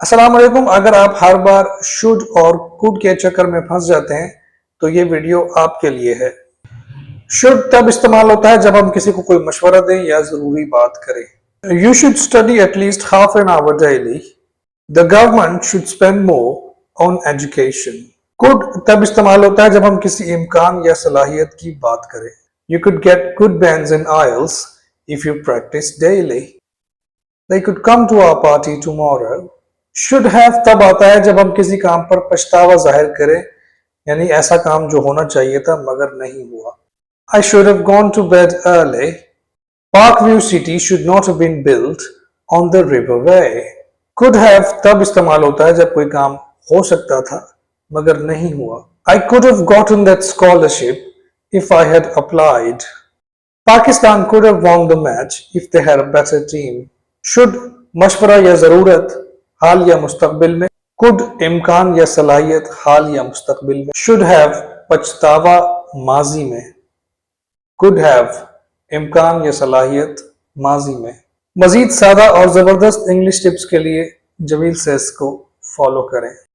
अस्सलाम वालेकुम। अगर आप हर बार शुड और कुड के चक्कर में फंस जाते हैं तो ये वीडियो आपके लिए है। शुड तब इस्तेमाल होता है जब हम किसी को कोई मशवरा दें या जरूरी बात करें। You should study at least half an hour daily. The government should spend more on education. Could तब इस्तेमाल होता है जब हम किसी इम्कान या सलाहियत की बात करें। You could get good bands in IELTS if you practice daily. They could come to our party tomorrow. Should have तब आता है जब हम किसी काम पर पछतावा जाहिर करें, यानी ऐसा काम जो होना चाहिए था मगर नहीं हुआ। I should have gone to bed early. Parkview City should not have been built on the riverway. Could have तब इस्तेमाल होता है जब कोई काम हो सकता था मगर नहीं हुआ। I could have gotten that scholarship if I had applied. Pakistan could have won the match if they had a better team. Should मशवरा या ज़रूरत हाल या मुस्तकबिल में। कुड इम्कान या सलाहियत हाल या मुस्तकबिल में। शुड हैव पछतावा माजी में। कुड हैव इम्कान या सलाहियत माजी में। मजीद सादा और ज़बरदस्त इंग्लिश टिप्स के लिए जमील सेस को फॉलो करें।